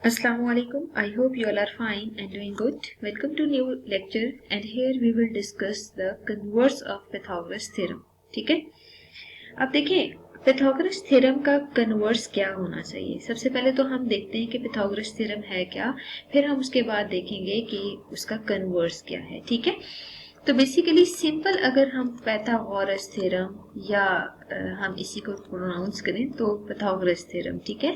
Assalamu alaikum. I hope you all are fine and doing good. Welcome to new lecture and here we will discuss the converse of Pythagoras theorem. ठीक है, अब देखें Pythagoras theorem का converse क्या होना चाहिए। सबसे पहले तो हम देखते हैं कि Pythagoras theorem है क्या, फिर हम उसके बाद देखेंगे कि उसका कन्वर्स क्या है। ठीक है, तो बेसिकली सिंपल अगर हम पैथागोरस थ्योरम या हम इसी को प्रोनाउंस करें तो पैथागोरस थ्योरम, ठीक है,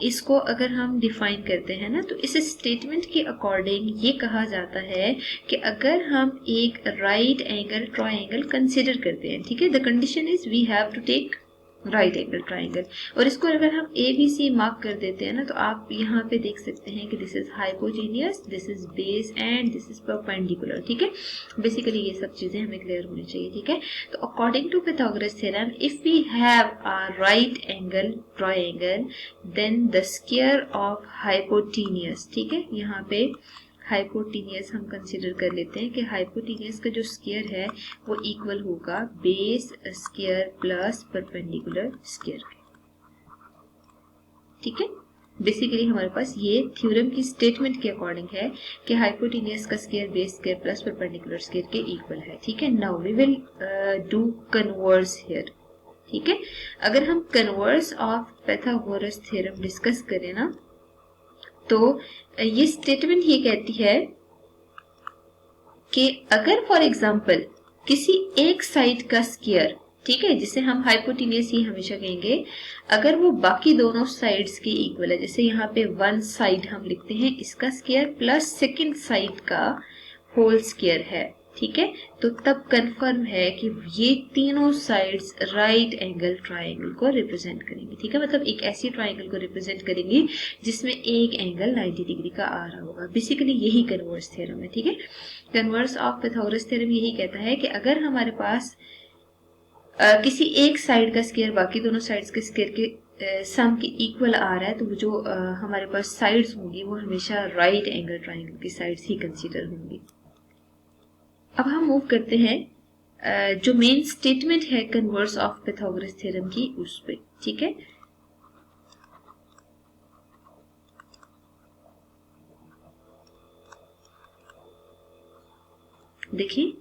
इसको अगर हम डिफाइन करते हैं ना तो इस स्टेटमेंट के अकॉर्डिंग ये कहा जाता है कि अगर हम एक राइट एंगल ट्रायंगल कंसिडर करते हैं, ठीक है, the condition is we have to take right angle triangle, और इसको अगर हम ए बी सी मार्क कर देते हैं ना तो आप यहाँ पे देख सकते हैं कि this is hypogynous, this is base and this is perpendicular. ठीक है, बेसिकली ये सब चीजें हमें क्लियर होनी चाहिए। ठीक है, तो according to Pythagoras theorem if we have a right angle triangle then the square of hypotenuse, ठीक है, यहाँ पे हाइपोटेन्यूस हम कंसीडर कर लेते हैं कि हाइपोटेन्यूस का जो स्क्वायर है वो इक्वल होगा base square plus perpendicular square के। ठीक है, बेसिकली हमारे पास ये थ्योरम की स्टेटमेंट के अकॉर्डिंग है कि हाइपोटेन्यूस का square base square plus perpendicular square के इक्वल है। ठीक है, now we will do converse here. ठीक है, अगर हम converse of Pythagoras theorem discuss करें ना तो ये स्टेटमेंट ये कहती है कि अगर फॉर एग्जांपल किसी एक साइड का स्क्वायर, ठीक है, जिसे हम हाइपोटेन्यूस ही हमेशा कहेंगे, अगर वो बाकी दोनों साइड्स के इक्वल है, जैसे यहाँ पे वन साइड हम लिखते हैं इसका स्क्वायर प्लस सेकंड साइड का होल स्क्वायर है, ठीक है, तो तब कंफर्म है कि ये तीनों साइड्स राइट एंगल ट्रायंगल को रिप्रेजेंट करेंगी। ठीक है, मतलब एक ऐसी ट्रायंगल को रिप्रेजेंट करेंगी जिसमें एक एंगल 90 डिग्री का आ रहा होगा। बेसिकली यही कन्वर्स थ्योरम है। ठीक है, कन्वर्स ऑफ पाइथागोरस थ्योरम यही कहता है कि अगर हमारे पास किसी एक साइड का स्क्वायर बाकी दोनों साइड्स के स्क्वायर के सम के इक्वल आ रहा है तो जो हमारे पास साइड्स होंगी वो हमेशा राइट एंगल ट्रायंगल की साइड्स ही कंसीडर होंगी। अब हम मूव करते हैं जो मेन स्टेटमेंट है कन्वर्स ऑफ पाइथागोरस थ्योरम की उस पे। ठीक है, देखिए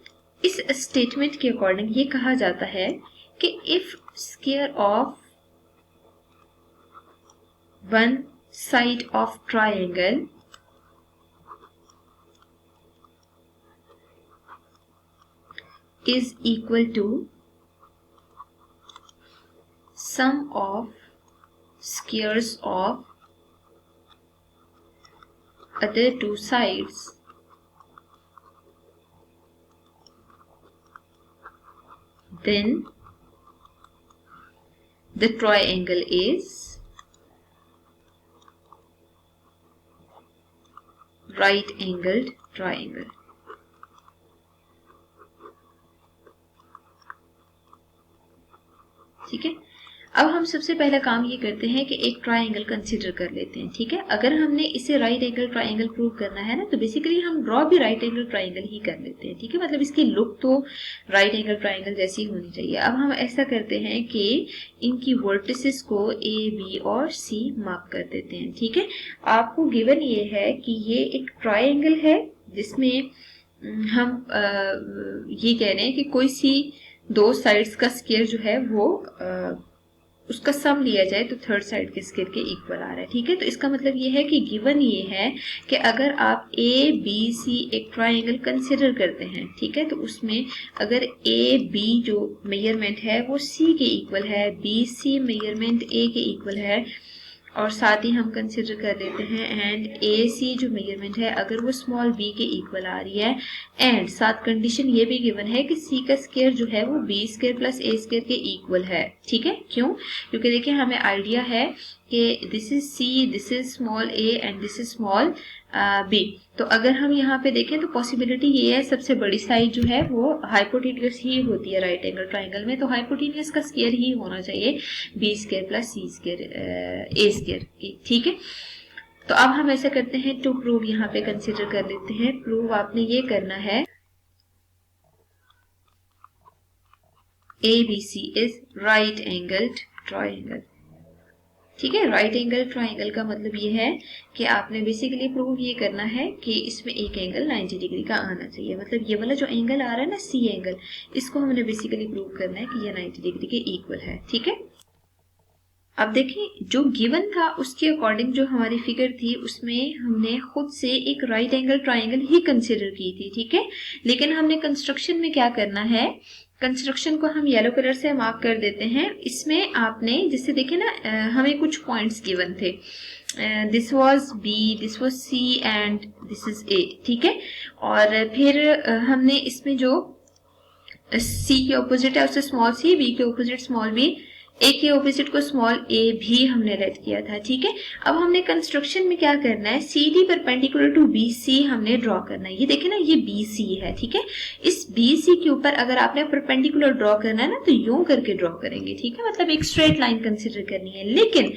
इस स्टेटमेंट के अकॉर्डिंग ये कहा जाता है कि if square of one side of triangle is equal to sum of squares of other two sides, then the triangle is right angled triangle। ठीक है, अब हम सबसे पहला काम ये करते हैं कि एक ट्रायंगल कंसीडर कर लेते हैं। ठीक है, अगर हमने इसे राइट एंगल ट्रायंगल प्रूव करना है ना तो बेसिकली हम ड्रॉ भी राइट एंगल ट्रायंगल ही कर लेते हैं। ठीक है, मतलब इसकी लुक तो राइट एंगल ट्रायंगल जैसी होनी चाहिए। अब हम ऐसा करते हैं कि इनकी वर्टिसेस को ए बी और सी मार्क कर देते हैं। ठीक है, आपको गिवन ये है कि ये एक ट्रायंगल है जिसमें हम ये कह रहे हैं कि कोई सी दो साइड्स का स्क्वायर जो है वो उसका सम लिया जाए तो थर्ड साइड के स्क्वायर के इक्वल आ रहा है। ठीक है, तो इसका मतलब ये है कि गिवन ये है कि अगर आप ए बी सी एक ट्रायंगल कंसिडर करते हैं, ठीक है, तो उसमें अगर ए बी जो मेजरमेंट है वो सी के इक्वल है, बी सी मेजरमेंट ए के इक्वल है, और साथ ही हम कंसिडर कर लेते हैं एंड ए सी जो मेजरमेंट है अगर वो स्मॉल बी के इक्वल आ रही है, एंड साथ कंडीशन ये भी गिवन है कि सी का स्क्वायर जो है वो बी स्क्वायर प्लस ए स्क्वायर के इक्वल है। ठीक है, क्यों? क्योंकि देखिए हमें आइडिया है कि this is C, this is small A and this is small B. तो अगर हम यहाँ पे देखें तो पॉसिबिलिटी ये है सबसे बड़ी साइड जो है वो हाइपोटेन्यूस ही होती है राइट एंगल ट्रायंगल में, तो हाइपोटेन्यूस का स्क्वायर ही होना चाहिए बी स्क्वायर प्लस सी स्क्वायर ए स्क्वायर। ठीक है, तो अब हम ऐसा करते हैं टू प्रूव यहाँ पे कंसिडर कर लेते हैं। प्रूव आपने ये करना है ABC is right angled triangle। ठीक है। राइट एंगल ट्राइंगल का मतलब ये है कि आपने बेसिकली प्रूव ये करना है कि इसमें एक एंगल 90 डिग्री का आना चाहिए। मतलब ये वाला जो एंगल आ रहा है ना सी एंगल, इसको हमने बेसिकली प्रूव करना है कि ये 90 डिग्री के इक्वल है। ठीक है। अब देखें जो गिवन था उसके अकॉर्डिंग जो हमारी फिगर थी उसमें हमने खुद से एक राइट एंगल ट्राइंगल ही कंसिडर की थी। ठीक है। लेकिन हमने कंस्ट्रक्शन में क्या करना है, कंस्ट्रक्शन को हम येलो कलर से मार्क कर देते हैं। इसमें आपने जैसे देखे ना हमें कुछ पॉइंट्स गिवन थे, this was B, this was C and this is A. ठीक है। और फिर हमने इसमें जो सी के ऑपोजिट है उससे स्मॉल सी, बी के ऑपोजिट स्मॉल बी, ए के ऑपोजिट को स्मॉल ए भी हमने लेट किया था। ठीक है। अब हमने कंस्ट्रक्शन में क्या करना है, C D perpendicular to B C हमने ड्रॉ करना है। ये देखे ना ये बी सी है। ठीक है। इस बी सी के ऊपर अगर आपने परपेंडिकुलर ड्रॉ करना है ना तो यूं करके ड्रॉ करेंगे। ठीक है। मतलब एक स्ट्रेट लाइन कंसिडर करनी है। लेकिन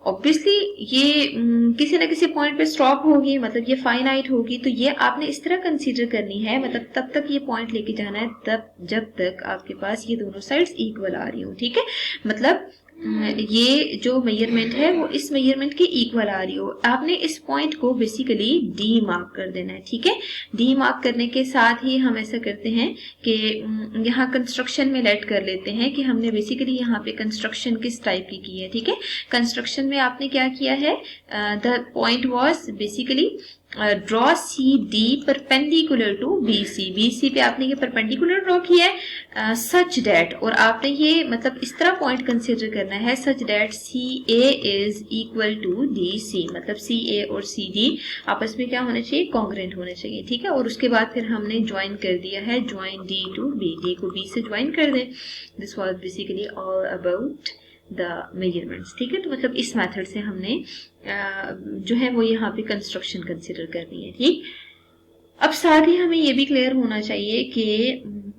ऑब्वियसली ये किसी ना किसी पॉइंट पे स्टॉप होगी, मतलब ये फाइनाइट होगी, तो ये आपने इस तरह कंसीडर करनी है। मतलब तब तक ये पॉइंट लेके जाना है तब जब तक आपके पास ये दोनों साइड्स इक्वल आ रही हो। ठीक है। मतलब ये जो मेजरमेंट है वो इस मेजरमेंट के इक्वल आ रही हो। आपने इस पॉइंट को बेसिकली डी मार्क कर देना है। ठीक है। डी मार्क करने के साथ ही हम ऐसा करते हैं कि यहाँ कंस्ट्रक्शन में लेट कर लेते हैं कि हमने बेसिकली यहाँ पे कंस्ट्रक्शन किस टाइप की है। ठीक है। कंस्ट्रक्शन में आपने क्या किया है, the point was basically draw C D perpendicular to B C. B C पे आपने ये परपेंडिकुलर ड्रॉ किया है सच डैट, और आपने ये मतलब इस तरह पॉइंट कंसिडर करना है such that C A is equal to D C. मतलब सी ए और सी डी आपस में क्या होना चाहिए, कॉन्ग्रेंट होने चाहिए। ठीक है। और उसके बाद फिर हमने ज्वाइन कर दिया है, join D to B, D को बी से ज्वाइन कर दें। This was basically all about the measurements. ठीक है। तो मतलब इस मेथड से हमने जो है वो यहाँ पे कंस्ट्रक्शन कंसिडर करनी है। ठीक। अब साथ ही हमें ये भी क्लियर होना चाहिए कि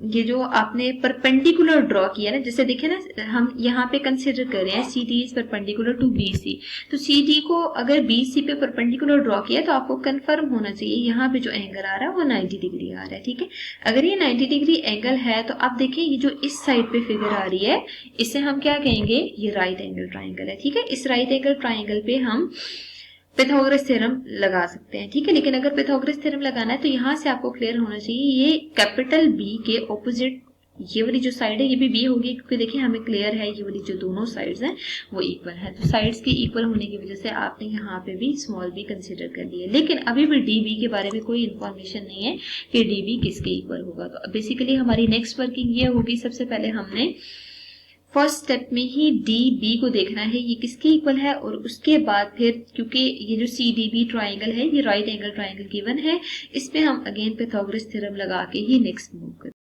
ये जो आपने परपेंडिकुलर ड्रॉ किया ना, जैसे देखे ना हम यहाँ पे कंसिडर कर रहे हैं C D is perpendicular to B C, तो सी डी को अगर बी सी पे परपेंडिकुलर ड्रॉ किया तो आपको कंफर्म होना चाहिए यहाँ पे जो एंगल आ रहा है वो 90 डिग्री आ रहा है। ठीक है। अगर ये 90 डिग्री एंगल है तो आप देखिए ये जो इस साइड पे फिगर आ रही है इसे हम क्या कहेंगे, ये राइट एंगल ट्राइंगल है। ठीक है। इस राइट एंगल ट्राइंगल पे हम पाइथागोरस थ्योरम लगा सकते हैं। ठीक है। लेकिन अगर पाइथागोरस थ्योरम लगाना है तो यहाँ से आपको क्लियर होना चाहिए ये कैपिटल बी के ऑपोजिट ये वाली जो साइड है ये भी बी होगी, क्योंकि देखिए हमें क्लियर है ये वाली जो दोनों साइड्स हैं वो इक्वल है। तो साइड्स के इक्वल होने की वजह से आपने यहाँ पे भी स्मॉल बी कंसिडर कर लिया। लेकिन अभी भी डी बी के बारे में कोई इन्फॉर्मेशन नहीं है कि डी बी किसके इक्वल होगा। तो बेसिकली हमारी नेक्स्ट वर्किंग ये होगी, सबसे पहले हमने फर्स्ट स्टेप में ही डी बी को देखना है ये किसके इक्वल है, और उसके बाद फिर क्योंकि ये जो सी डी बी ट्राइंगल है ये राइट एंगल ट्राइंगल गिवन है, इस पे हम अगेन पाइथागोरस थ्योरम लगा के ही नेक्स्ट मूव करेंगे।